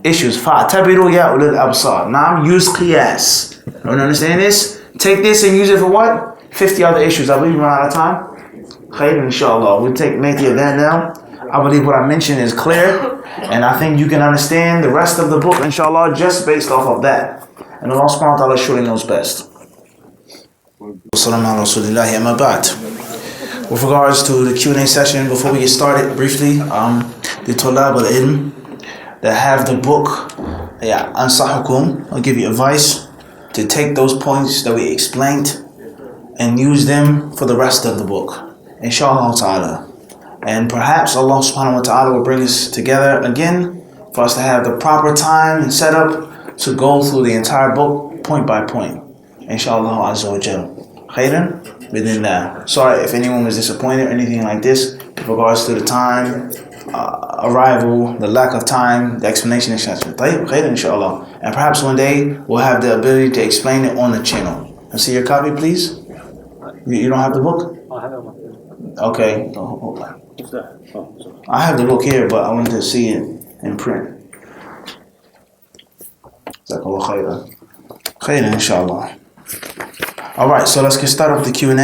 Issues. فَاعْتَبِرُوا يَا أُولِي الْأَبْصَارِ. Now use qiyas. Everyone understand this? Take this and use it for what? 50 other issues. I believe we're out of time. Khayr, inshallah. We'll make the event now. I believe what I mentioned is clear. And I think you can understand the rest of the book, inshallah, just based off of that. And Allah subhanahu wa ta'ala surely knows best. With regards to the Q&A session, before we get started, briefly, the Tulab al-Ilm that have the book, Ansahukum, I'll give you advice to take those points that we explained and use them for the rest of the book, inshallah ta'ala. And perhaps Allah subhanahu wa ta'ala will bring us together again for us to have the proper time and setup to go through the entire book point by point, inshallah azza wa jal. Khairan? Within that. Sorry if anyone was disappointed or anything like this with regards to the time, arrival, the lack of time, the explanation, etc. Khairan, inshallah. And perhaps one day we'll have the ability to explain it on the channel. And see your copy, please? You don't have the book? I have it on my phone. Okay. What's that? Oh, sorry. I have the book here, but I wanted to see it in print. Jazakallah khairan. Khairan, inshallah. Alright, so let's get started with the Q&A.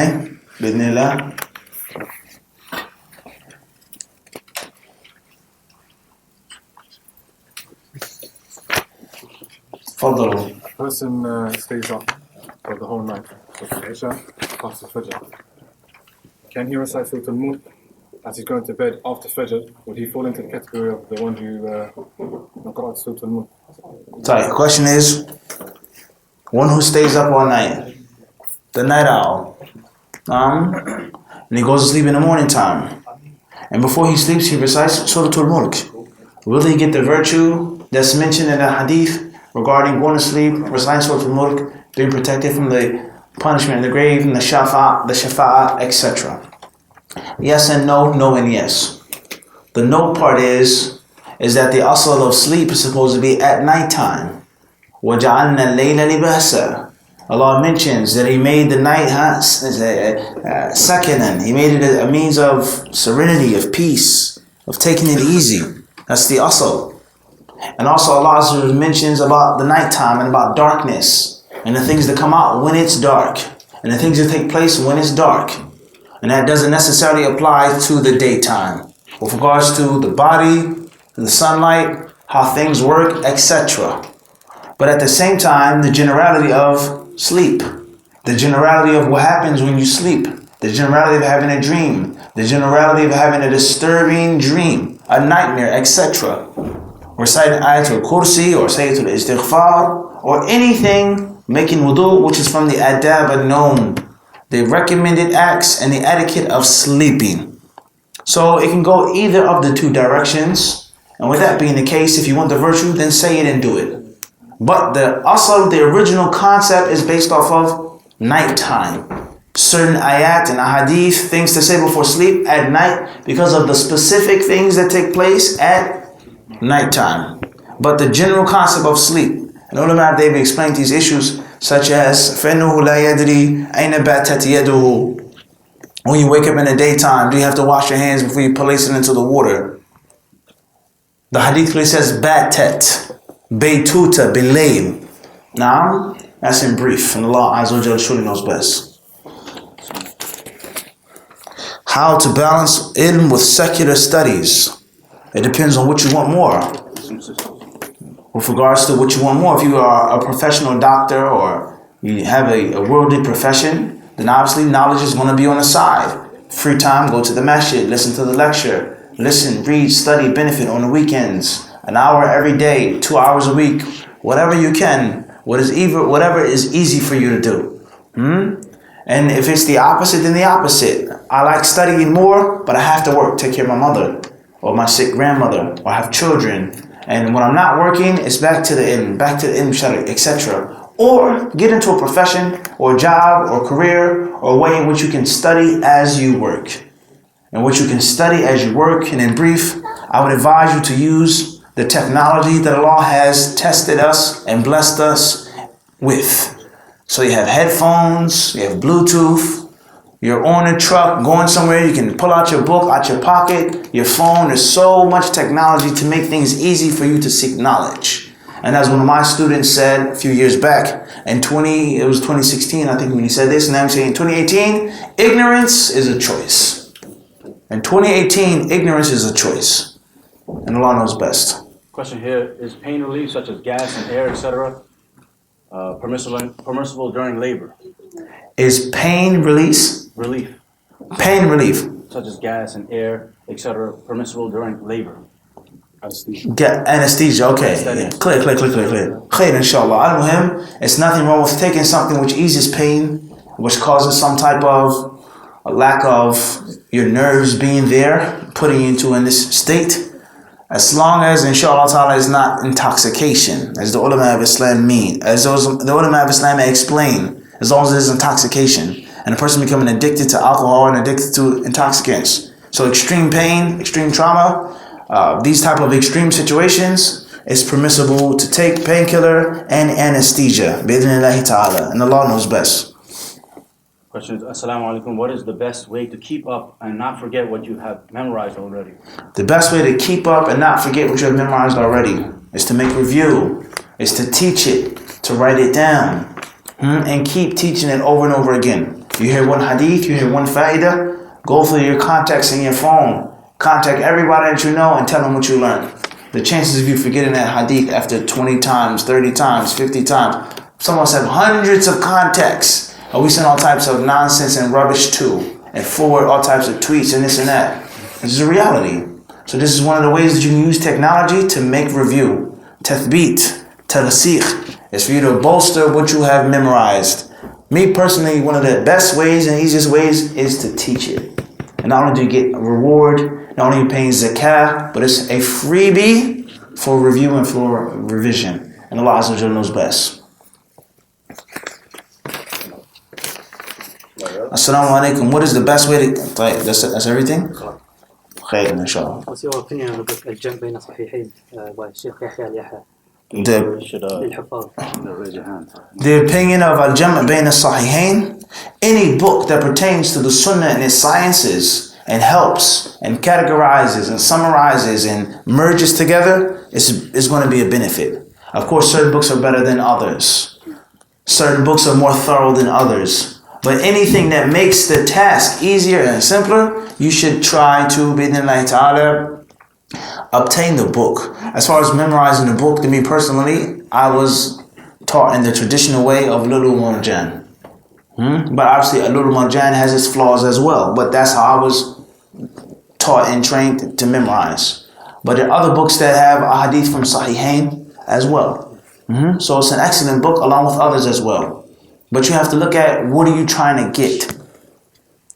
Bidnillah. Fadl. A person stays up for the whole night, for Isha, past the Fajr. Can he recite Surah Al-Mulk as he's going to bed after Fajr? Would he fall into the category of the one who Qura'at Surah Al-Mulk? Sorry, the question is, one who stays up all night, the night owl, and he goes to sleep in the morning time, and before he sleeps he recites Surah Al-Mulk. Will he get the virtue that's mentioned in the hadith regarding going to sleep, reciting Surah Al-Mulk, being protected from the punishment in the grave, and the shafa'ah, etc.? Yes and no, no and yes. The no part is that the asal of sleep is supposed to be at nighttime. وَجَعَلْنَا اللَّيْلَ لِبَاسًا. Allah mentions that He made the night sakanan. He made it a means of serenity, of peace, of taking it easy. That's the asal. And also Allah mentions about the nighttime and about darkness and the things that come out when it's dark and the things that take place when it's dark. And that doesn't necessarily apply to the daytime. With regards to the body, the sunlight, how things work, etc. But at the same time, the generality of sleep, the generality of what happens when you sleep, the generality of having a dream, the generality of having a disturbing dream, a nightmare, etc. Reciting Ayatul Kursi or Sayyidatul Istighfar or anything making wudu, which is from the adab al-nawm, the recommended acts and the etiquette of sleeping. So it can go either of the two directions. And with that being the case, if you want the virtue, then say it and do it. But the asl, the original concept, is based off of nighttime. Certain ayat and ahadith, things to say before sleep at night because of the specific things that take place at nighttime. But the general concept of sleep, and ulama, they've explained these issues such as فَإِنَّهُ لَا يَدْرِي أَيْنَ بَاتَتْ يَدُهُ. When you wake up in the daytime, do you have to wash your hands before you place it into the water? The hadith clearly says batat, baytuta, bilayl. Now, that's in brief, and Allah Azza wa Jalla surely knows best. How to balance ilm with secular studies. It depends on what you want more. With regards to what you want more, if you are a professional doctor or you have a worldly profession, then obviously knowledge is going to be on the side. Free time, go to the masjid, listen to the lecture, listen, read, study, benefit on the weekends, an hour every day, 2 hours a week, whatever you can, whatever is easy for you to do. And if it's the opposite, then the opposite. I like studying more, but I have to work, take care of my mother or my sick grandmother, or I have children. And when I'm not working, it's back to the ilm, etc. Or get into a profession or job or career or a way in which you can study as you work. In which you can study as you work. And in brief, I would advise you to use the technology that Allah has tested us and blessed us with. So you have headphones, you have Bluetooth, you're on a truck, going somewhere, you can pull out your book out your pocket, your phone. There's so much technology to make things easy for you to seek knowledge. And as one of my students said a few years back, it was 2016, I think, when he said this, and I'm saying 2018, ignorance is a choice. In 2018, ignorance is a choice. And Allah knows best. Question here, is pain relief such as gas and air, etc., permissible during labor? Is pain release? Relief, Pain relief. such as gas and air, etc., permissible during labor? Get anesthesia, okay. Yeah. Clear. Khair, inshallah. Al-Muhim, it's nothing wrong with taking something which eases pain, which causes some type of a lack of your nerves being there, putting you into in this state. As long as, inshallah ta'ala, is not intoxication, as the ulama of Islam mean, as the ulama of Islam explain, as long as it is intoxication, and a person becoming addicted to alcohol and addicted to intoxicants. So extreme pain, extreme trauma, these type of extreme situations, it's permissible to take painkiller and anesthesia, bi'idhnillahi ta'ala, and Allah knows best. Question is, Assalamu alaikum, what is the best way to keep up and not forget what you have memorized already? The best way to keep up and not forget what you have memorized already is to make review, is to teach it, to write it down, and keep teaching it over and over again. You hear one hadith, you hear one fa'idah, go through your contacts in your phone, contact everybody that you know and tell them what you learned. The chances of you forgetting that hadith after 20 times, 30 times, 50 times, some of us have hundreds of contacts. We send all types of nonsense and rubbish too, and forward all types of tweets and this and that. This is a reality. So this is one of the ways that you can use technology to make review. Tathbeet, tarsikh, is for you to bolster what you have memorized. Me personally, one of the best ways and easiest ways is to teach it. And not only do you get a reward, not only are you paying zakah, but it's a freebie for review and for revision. And Allah Azza wa Jalla knows best. Assalamu alaikum. What is the best way to... That's everything? Khair, inshallah. What's your opinion on the book Al-Jam' Bayna Sahihayn by Sheikh Yahya Al-Yahya? The opinion of Al-Jam' Bayna Sahihayn, any book that pertains to the Sunnah and its sciences and helps and categorizes and summarizes and merges together is going to be a benefit. Of course, certain books are better than others. Certain books are more thorough than others. But anything that makes the task easier and simpler, you should try to, bi'idhnillahi ta'ala, obtain the book. As far as memorizing the book, to me personally, I was taught in the traditional way of Lulu Marjan. But obviously, Lulu Marjan has its flaws as well. But that's how I was taught and trained to memorize. But there are other books that have a hadith from Sahihain as well. So it's an excellent book along with others as well. But you have to look at what are you trying to get.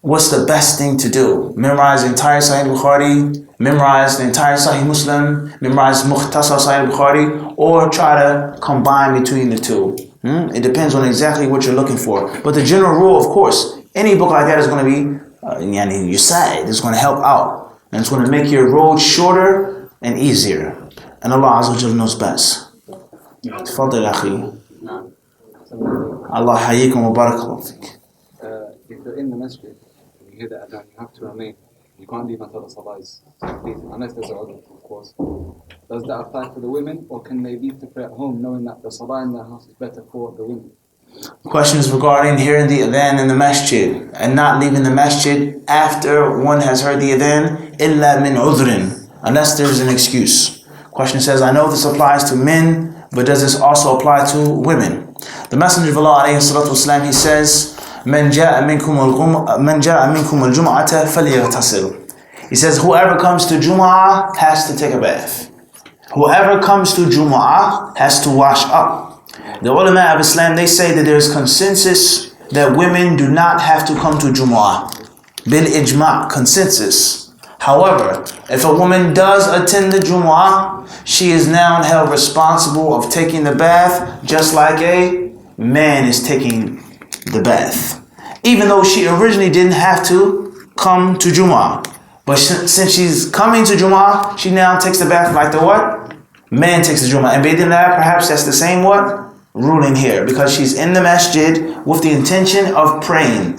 what's the best thing to do? Memorize the entire Sahih Bukhari, memorize the entire Sahih Muslim, memorize Mukhtasar Sahih Bukhari, or try to combine between the two. It depends on exactly what you're looking for. But the general rule, of course, any book like that is going to be your side. It's going to help out. And it's going to make your road shorter and easier. And Allah Azza wa Jalla knows best. تفضل أخي. Allah hayyikum wa barakallahu fik. If you're in the masjid and you hear the adhan, you have to remain. You can't leave until the salah is completed, unless there's a udhr, of course. Does that apply for the women, or can they leave to pray at home knowing that the salah in the house is better for the women? Question is regarding hearing the adhan in the masjid and not leaving the masjid after one has heard the adhan, illa min udhrin, unless there's an excuse. Question says, I know this applies to men, but does this also apply to women? The Messenger of Allah alayhi salatu wasalam, he says, من جاء منكم الجمعة فليغتسل. He says, whoever comes to Jum'ah has to take a bath. Whoever comes to Jum'ah has to wash up. The ulama of Islam, they say that there is consensus that women do not have to come to Jum'ah. Bil ijma', consensus. However, if a woman does attend the Jum'ah, she is now held responsible of taking the bath just like a man is taking the bath. Even though she originally didn't have to come to Jum'ah. But since she's coming to Jum'ah, she now takes the bath like the what? Man takes the Jum'ah. And Baydillah, perhaps that's the same what? Ruling here. Because she's in the masjid with the intention of praying.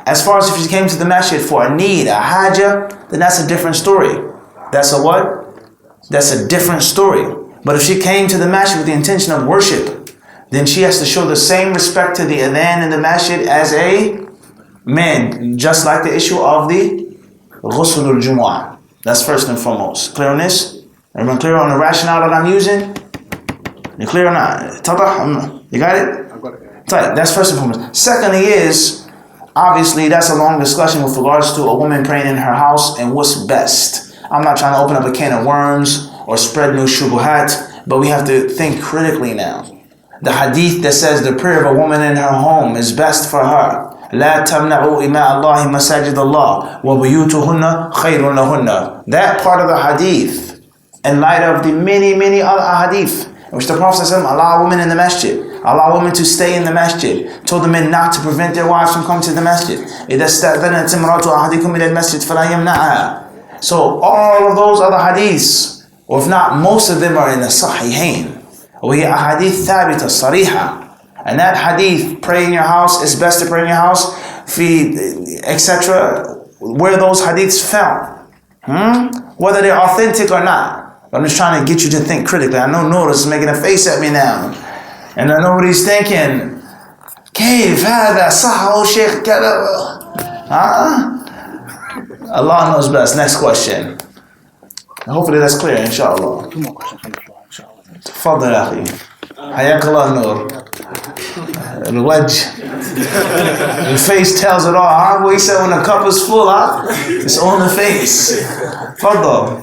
As far as if she came to the masjid for a need, a hajah, then that's a different story. That's a what? That's a different story. But if she came to the masjid with the intention of worship, then she has to show the same respect to the adhan in the masjid as a man, just like the issue of the ghusl al-jumu'ah. That's first and foremost. Clear on this? Everyone clear on the rationale that I'm using? You clear or not? You got it? I've got it. That's first and foremost. Secondly is, obviously that's a long discussion with regards to a woman praying in her house and what's best. I'm not trying to open up a can of worms or spread new shubuhat, but we have to think critically now. The hadith that says the prayer of a woman in her home is best for her. لا تمنعوا إماء الله مساجد الله وبيوتهن خير لهن. That part of the hadith, in light of the many other hadith, in which the Prophet ﷺ allowed women in the masjid, allowed women to stay in the masjid, told the men not to prevent their wives from coming to the masjid. إذا استأذنت امرأة أحدكم إلى المسجد فلا يمنعها. So all of those other hadiths, or if not most of them, are in the Sahihain. وهي أحاديث ثابتة صريحة. And that hadith, pray in your house, it's best to pray in your house, etc. Where those hadiths found, whether they're authentic or not. I'm just trying to get you to think critically. I know Noor is making a face at me now, and I know what he's thinking. كيف هذا صح أو شيخ كذا؟ Allah knows best. Next question. Hopefully that's clear, inshallah. Two more questions from the floor, inshallah. تفضل يا أخي. حياك الله نور. الوجه. The face tells it all. Huh? What he said when the cup is full, huh? It's on the face. تفضل.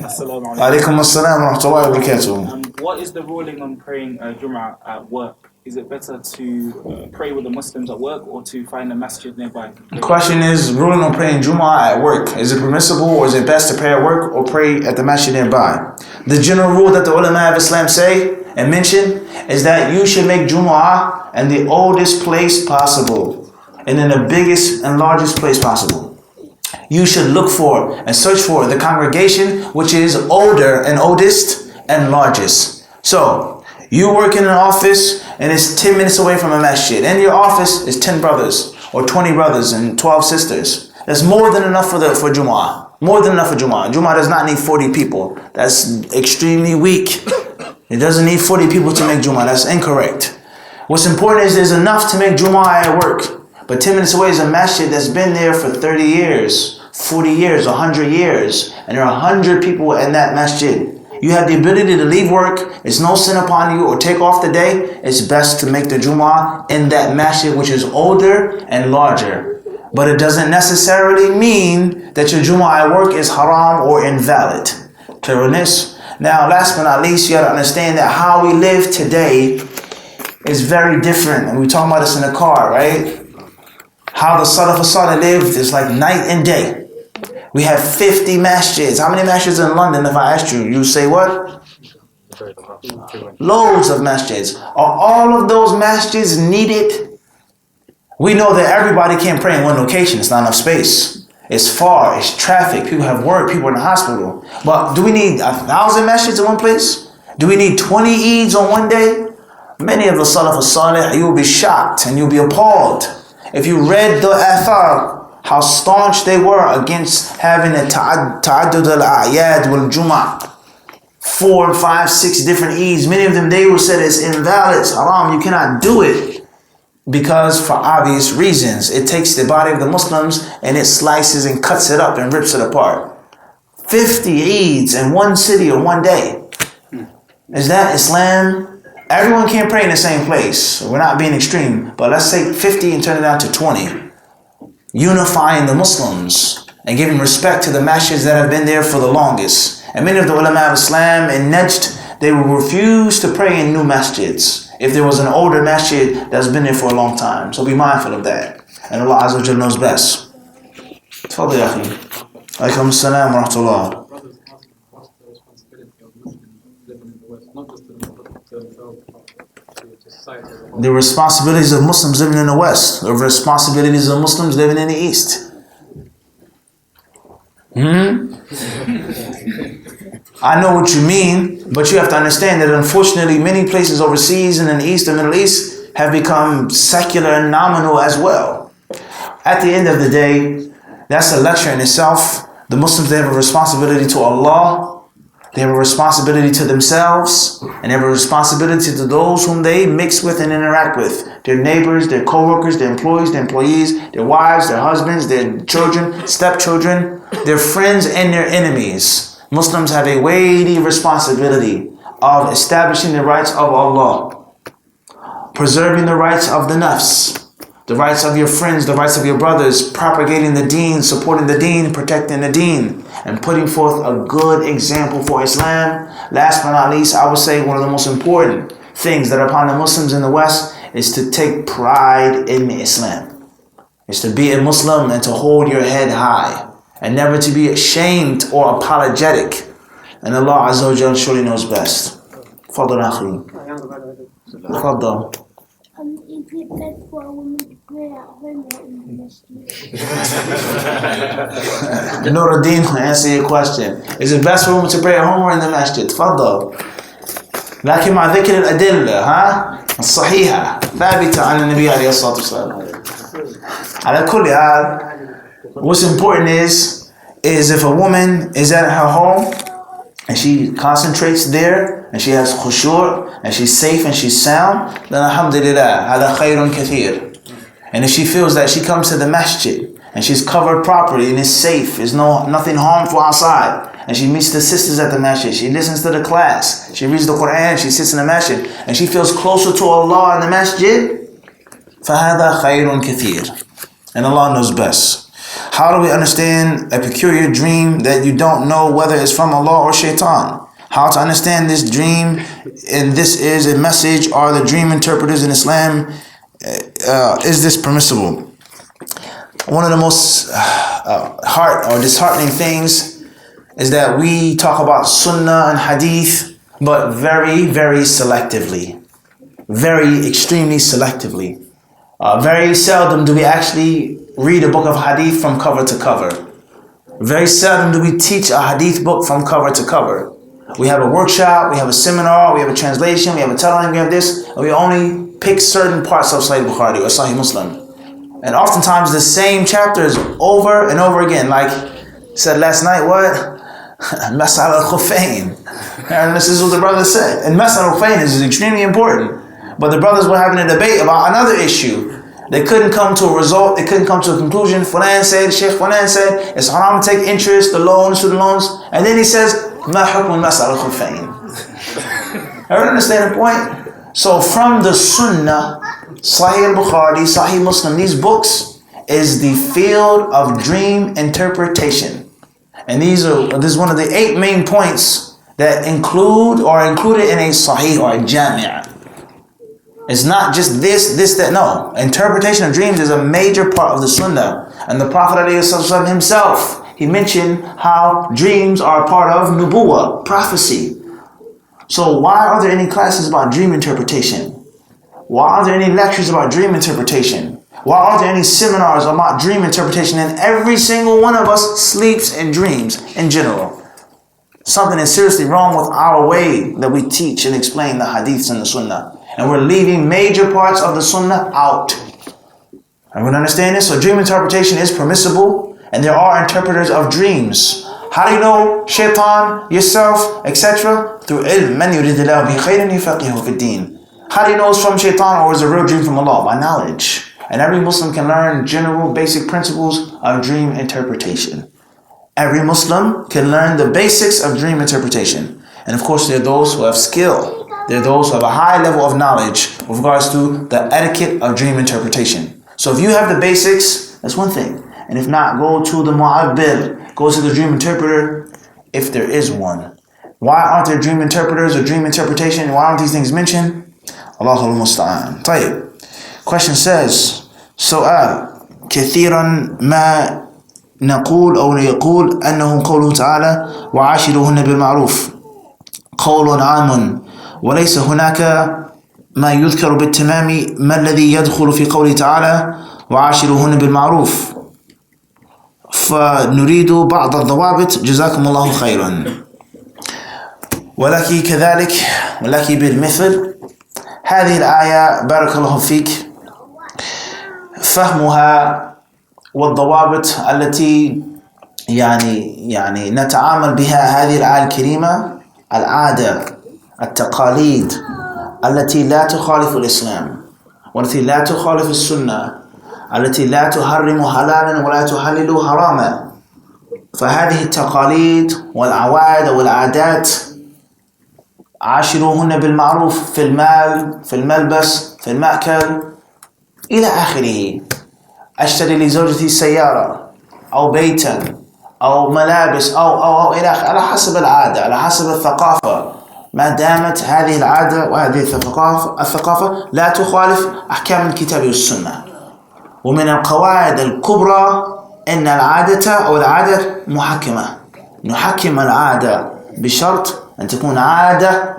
عليكم السلام ورحمة الله وبركاته. What is the ruling on praying Jum'ah at work? Is it better to pray with the Muslims at work or to find a masjid nearby? The question is ruling on praying Jum'ah at work. Is it permissible, or is it best to pray at work or pray at the masjid nearby? The general rule that the ulama of Islam say and mention is that you should make Jum'ah in the oldest place possible and in the biggest and largest place possible. You should look for and search for the congregation which is older and oldest and largest. So, you work in an office and it's 10 minutes away from a masjid. And your office is 10 brothers or 20 brothers and 12 sisters. That's more than enough for Jum'ah. More than enough for Jum'ah. Jum'ah does not need 40 people. That's extremely weak. It doesn't need 40 people to make Jum'ah. That's incorrect. What's important is there's enough to make Jum'ah at work. But 10 minutes away is a masjid that's been there for 30 years, 40 years, 100 years. And there are 100 people in that masjid. You have the ability to leave work. It's no sin upon you, or take off the day. It's best to make the Jum'ah in that masjid which is older and larger. But it doesn't necessarily mean that your Jum'ah at work is haram or invalid. Clear on this? Now, last but not least, you got to understand that how we live today is very different. And we talk about this in the car, right? How the Salaf al-Salih lived is like night and day. We have 50 masjids. How many masjids in London? If I asked you, you say what? Loads of masjids. Are all of those masjids needed? We know that everybody can't pray in one location. It's not enough space. It's far. It's traffic. People have work. People are in the hospital. But do we need 1,000 masjids in one place? Do we need 20 Eids on one day? Many of the Salaf al-Salih, you will be shocked and you'll be appalled. If you read the Athar, how staunch they were against having a ta'addud al-a'yad wal-jum'ah. 4, 5, 6 different Eids. Many of them, they will say it's invalid, it's haram, you cannot do it. Because for obvious reasons, it takes the body of the Muslims and it slices and cuts it up and rips it apart. 50 Eids in one city or one day. Is that Islam? Everyone can't pray in the same place. We're not being extreme, but let's say 50 and turn it down to 20. Unifying the Muslims and giving respect to the masjids that have been there for the longest. And many of the ulama of Islam in Najd, they will refuse to pray in new masjids if there was an older masjid that's been there for a long time. So be mindful of that. And Allah Azza wa Jalla knows best. Tfadli ya akhi. Alaikum assalam wa rahmatullah. What's the responsibility of Muslims living in the West? Not just to themselves, but to society as a whole. The responsibilities of Muslims living in the West, the responsibilities of Muslims living in the East. I know what you mean, but you have to understand that unfortunately many places overseas and in the East and Middle East have become secular and nominal as well. At the end of the day, that's a lecture in itself. The Muslims, they have a responsibility to Allah. They have a responsibility to themselves, and they have a responsibility to those whom they mix with and interact with. Their neighbors, their co-workers, their employees, their employees, their wives, their husbands, their children, stepchildren, their friends and their enemies. Muslims have a weighty responsibility of establishing the rights of Allah, preserving the rights of the nafs, the rights of your friends, the rights of your brothers, propagating the deen, supporting the deen, protecting the deen, and putting forth a good example for Islam. Last but not least, I would say one of the most important things that are upon the Muslims in the West is to take pride in Islam. It's to be a Muslim and to hold your head high and never to be ashamed or apologetic. And Allah Azza wa Jalla surely knows best. Fadl akhi. Fadl. Is it best for a woman to pray at home or in the masjid? Nuruddin will answer your question. Is it best for a woman to pray at home or in the masjid? تفضل. لكن مع ذكر الأدلة الصحيحة ثابتة عن النبي عليه الصلاة والسلام. على كل حال, what's important is if a woman is at her home and she concentrates there and she has khushu' and she's safe and she's sound, then alhamdulillah, hada khayrun kathir. And if she feels that she comes to the masjid and she's covered properly and is safe, there's nothing harmful outside, and she meets the sisters at the masjid, she listens to the class, she reads the Quran, she sits in the masjid, and she feels closer to Allah in the masjid, فَهَذَا خَيْرٌ كَثِيرٌ. And Allah knows best. How do we understand a peculiar dream that you don't know whether it's from Allah or shaitan? How to understand this dream, and this is a message, are the dream interpreters in Islam, is this permissible? One of the most disheartening things is that we talk about sunnah and hadith, but very, very selectively. Very extremely selectively. Very seldom do we actually read a book of hadith from cover to cover. Very seldom do we teach a hadith book from cover to cover. We have a workshop, we have a seminar, we have a translation, we have a telegram, we have this, and we only pick certain parts of Sahih Bukhari or Sahih Muslim. And oftentimes the same chapters over and over again, like said last night, what? Mas'al al-Khufayn. And this is what the brother said. And Mas'al al-Khufayn is extremely important. But the brothers were having a debate about another issue. They couldn't come to a result, they couldn't come to a conclusion. Fulan said, Sheikh Fulan said, it's haram to take interest, the loans, student loans. And then he says, Ma hukm mas'al al-Khufayn. Everyone understand the point? So from the Sunnah, Sahih al-Bukhari, Sahih Muslim, these books is the field of dream interpretation. And this is one of the 8 main points that included in a Sahih or a Jami'. It's not just this, that. No. Interpretation of dreams is a major part of the sunnah. And the Prophet ﷺ himself, he mentioned how dreams are a part of nubuwwah, prophecy. So why are there any classes about dream interpretation? Why are there any lectures about dream interpretation? Why are there any seminars about dream interpretation? And every single one of us sleeps and dreams in general. Something is seriously wrong with our way that we teach and explain the hadiths and the sunnah. And we're leaving major parts of the sunnah out. Everyone understand this? So dream interpretation is permissible, and there are interpreters of dreams. How do you know shaitan, yourself, etc.? Through ilm. Man yuridillahu bi khayrin yufaqihu fi din. How do you know it's from shaitan or is it a real dream from Allah? By knowledge. And every Muslim can learn general basic principles of dream interpretation. Every Muslim can learn the basics of dream interpretation. And of course, there are those who have skill. There are those who have a high level of knowledge with regards to the etiquette of dream interpretation. So if you have the basics, that's one thing. And if not, go to the mu'abbir, go to the dream interpreter, if there is one. Why aren't there dream interpreters or dream interpretation? Why aren't these things mentioned? Allahul Musta'an. طيب. Question says, سؤال كثيرا ما نقول أو يقول أنه قوله تعالى وعاشروهن بالمعروف قول عام وليس هناك ما يذكر بالتمام ما الذي يدخل في قوله تعالى وعاشروهن بالمعروف فنريد بعض الضوابط جزاكم الله خيرا. ولكن كذلك ولكن بالمثل هذه الآية بارك الله فيك فهمها والضوابط التي يعني نتعامل بها هذه الآية الكريمة العادة التقاليد التي لا تخالف الإسلام والتي لا تخالف السنة التي لا تحرم حلالا ولا تحلل حراما. فهذه التقاليد والعوائد والعادات عاشروهن بالمعروف في المال في الملبس في المأكل إلى آخره. أشتري لزوجتي سيارة أو بيتا أو ملابس أو إلى آخره على حسب العادة على حسب الثقافة. ما دامت هذه العادة وهذه الثقافة لا تخالف أحكام الكتاب والسنة. ومن القواعد الكبرى أن العادة محكمة. نحكم العادة بشرط أن تكون عادة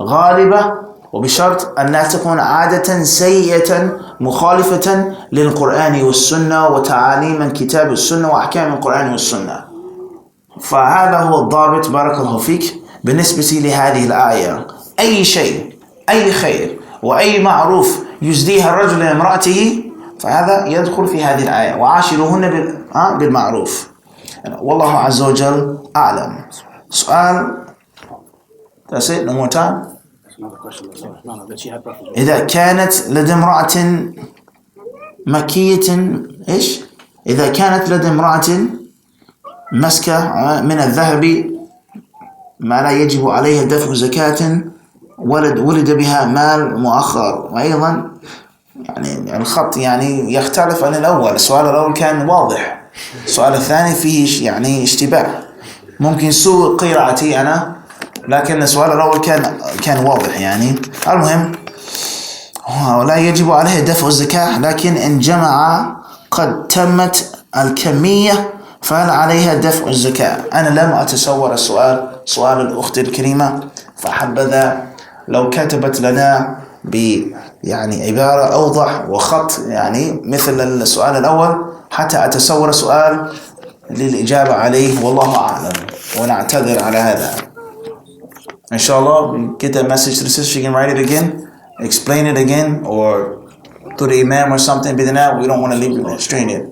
غالبة وبشرط أن لا تكون عادة سيئة مخالفة للقرآن والسنة وتعاليم الكتاب والسنة وأحكام القرآن والسنة. فهذا هو الضابط بارك الله فيك بالنسبة لهذه الآية. أي شيء أي خير وأي معروف يجديها الرجل لامرأته فهذا يدخل في هذه الآية وعاشروهن بالمعروف. والله عز وجل أعلم. سؤال. That's it. No more time. إذا كانت لدى امرأة مكية إيش؟ إذا كانت لدى امرأة مسكة من الذهب ما لا يجب عليها دفع زكاة ولد بها مال مؤخر. وأيضا يعني الخط يعني يختلف عن الأول. السؤال الأول كان واضح. السؤال الثاني فيه يعني اشتباه. ممكن سوء قراءتي أنا لكن السؤال الأول كان واضح يعني. المهم ولا يجب عليه دفع الزكاة لكن إن جمع قد تمت الكمية فهل عليها دفع الزكاة؟ أنا لم أتصور سؤال الأخت الكريمة فحبذا لو كتبت لنا يعني عبارة أوضح وخط يعني مثل السؤال الأول حتى أتصور سؤال للإجابة عليه والله أعلم ونعتذر على هذا. Inshallah, get that message to the sister. She can write it again, explain it again, or through the imam or something. But then that we don't want to leave it stranded.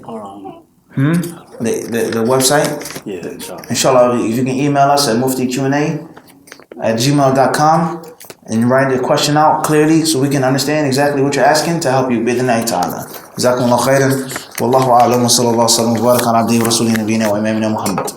The website. Yeah, inshallah. If you can email us at muftiqa@gmail.com and write the question out clearly so we can understand exactly what you're asking to help you. Bid'nai ta'ala. Jazakumullah khairan. Wallahu a'lam wa sallallahu alaihi wa sallam wa baraka ala abdihi wa rasulihi nabiyina wa imamina Muhammad.